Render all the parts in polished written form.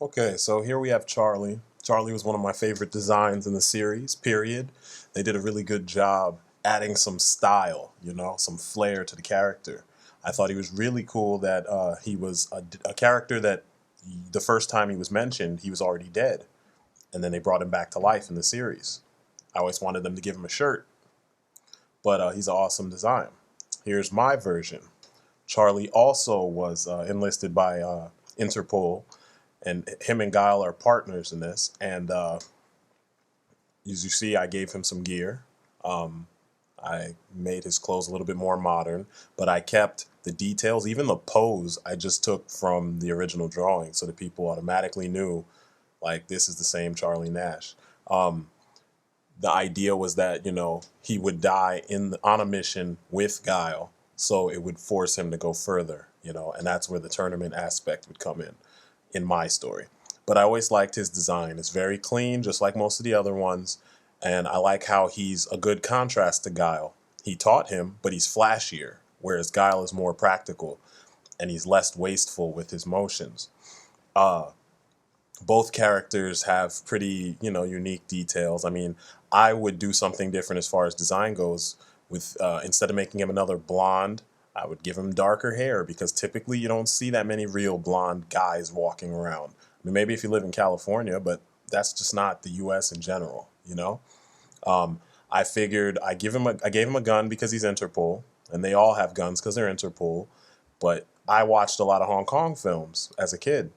Okay, so here we have Charlie. Charlie was one of my favorite designs in the series, period. They did a really good job adding some style, some flair to the character. I thought he was really cool that he was a character that the first time he was mentioned, he was already dead. And then they brought him back to life in the series. I always wanted them to give him a shirt, but he's an awesome design. Here's my version. Charlie also was enlisted by Interpol, and him and Guile are partners in this. And as you see, I gave him some gear. I made his clothes a little bit more modern, but I kept the details, even the pose I just took from the original drawing, so that people automatically knew, like, this is the same Charlie Nash. The idea was that, he would die on a mission with Guile, so it would force him to go further, and that's where the tournament aspect would come in my story. But I always liked his design. It's very clean, just like most of the other ones. And I like how he's a good contrast to Guile. He taught him, but he's flashier, whereas Guile is more practical and he's less wasteful with his motions. Both characters have pretty, unique details. I mean, I would do something different as far as design goes. With instead of making him another blonde, I would give him darker hair because typically you don't see that many real blonde guys walking around. I mean, maybe if you live in California, but that's just not the U.S. in general. I figured I gave him a gun because he's Interpol, and they all have guns because they're Interpol. But I watched a lot of Hong Kong films as a kid.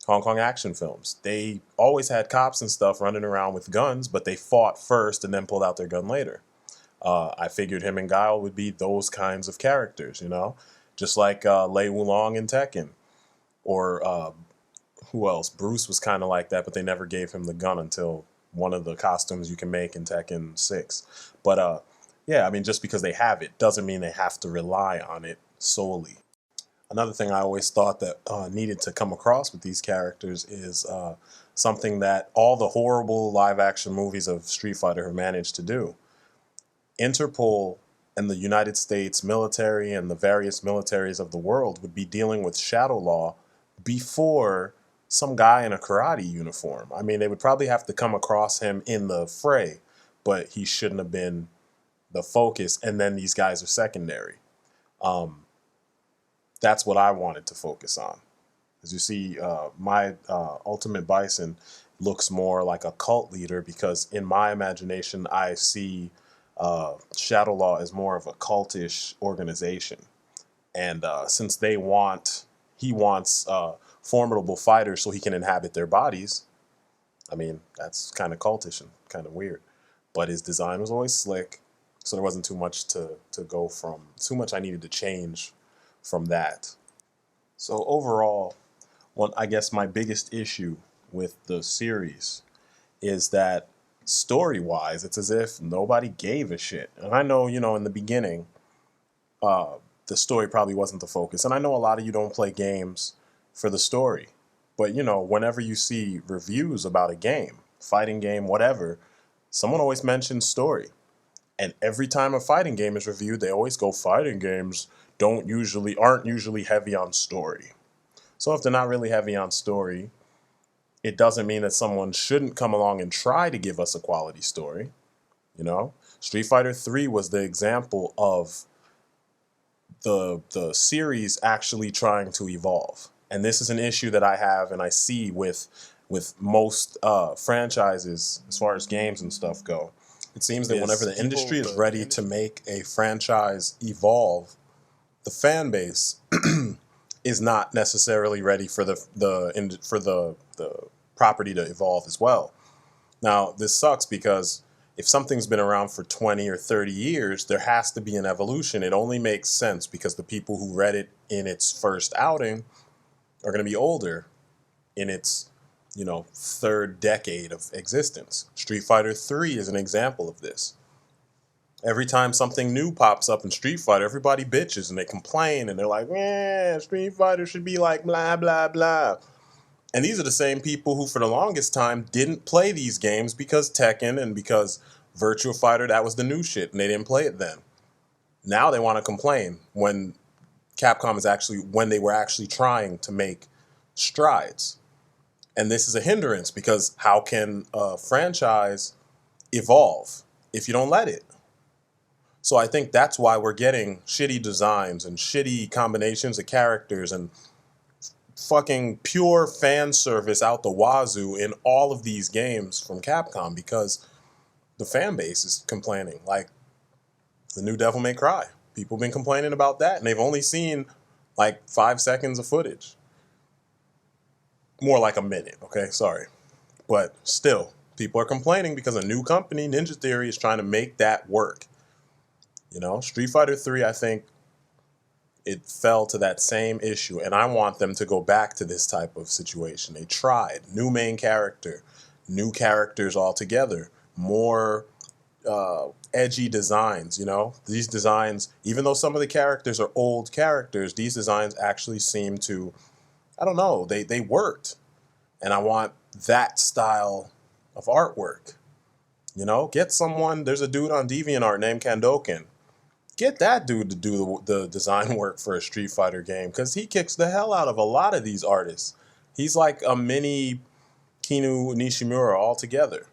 Hong Kong action films. They always had cops and stuff running around with guns, but they fought first and then pulled out their gun later. I figured him and Guile would be those kinds of characters, just like Lei Wulong in Tekken, or who else? Bruce was kind of like that, but they never gave him the gun until one of the costumes you can make in Tekken 6. But yeah, I mean, just because they have it doesn't mean they have to rely on it solely. Another thing I always thought that needed to come across with these characters is something that all the horrible live action movies of Street Fighter have managed to do. Interpol and the United States military and the various militaries of the world would be dealing with shadow law before some guy in a karate uniform. I mean, they would probably have to come across him in the fray, but he shouldn't have been the focus, and then these guys are secondary. That's what I wanted to focus on. As you see, my Ultimate Bison looks more like a cult leader because in my imagination, I see Shadow Law as more of a cultish organization. And since he wants formidable fighters so he can inhabit their bodies, I mean, that's kind of cultish and kind of weird. But his design was always slick, so there wasn't too much too much I needed to change from that. So overall, I guess my biggest issue with the series is that story-wise, it's as if nobody gave a shit. And I know, in the beginning, the story probably wasn't the focus. And I know a lot of you don't play games for the story. But, whenever you see reviews about a game, fighting game, whatever, someone always mentions story. And every time a fighting game is reviewed, they always go, fighting games aren't usually heavy on story. So if they're not really heavy on story, it doesn't mean that someone shouldn't come along and try to give us a quality story. Street Fighter 3 was the example of the series actually trying to evolve. And this is an issue that I have and I see with most franchises as far as games and stuff go. It seems that whenever the industry is ready to make a franchise evolve, the fan base is not necessarily ready for the property to evolve as well. Now, this sucks because if something's been around for 20 or 30 years, there has to be an evolution. It only makes sense because the people who read it in its first outing are going to be older in its, third decade of existence. Street Fighter 3 is an example of this. Every time something new pops up in Street Fighter, everybody bitches and they complain and they're like, Street Fighter should be like blah, blah, blah. And these are the same people who, for the longest time, didn't play these games because Tekken and because Virtua Fighter, that was the new shit, and they didn't play it then. Now they want to complain when when they were actually trying to make strides. And this is a hindrance because how can a franchise evolve if you don't let it? So I think that's why we're getting shitty designs and shitty combinations of characters and fucking pure fan service out the wazoo in all of these games from Capcom, because the fan base is complaining. Like the new Devil May Cry, people have been complaining about that, and they've only seen like 5 seconds of footage. More like a minute, okay? Sorry. But still, people are complaining because a new company, Ninja Theory, is trying to make that work. You know, Street Fighter 3, I think it fell to that same issue, and I want them to go back to this type of situation. They tried. New main character, new characters altogether, more edgy designs, you know? These designs, even though some of the characters are old characters, these designs actually seem to, I don't know, they worked. And I want that style of artwork. You know, get someone, there's a dude on DeviantArt named Kandoken. Get that dude to do the design work for a Street Fighter game, because he kicks the hell out of a lot of these artists. He's like a mini Kinu Nishimura altogether.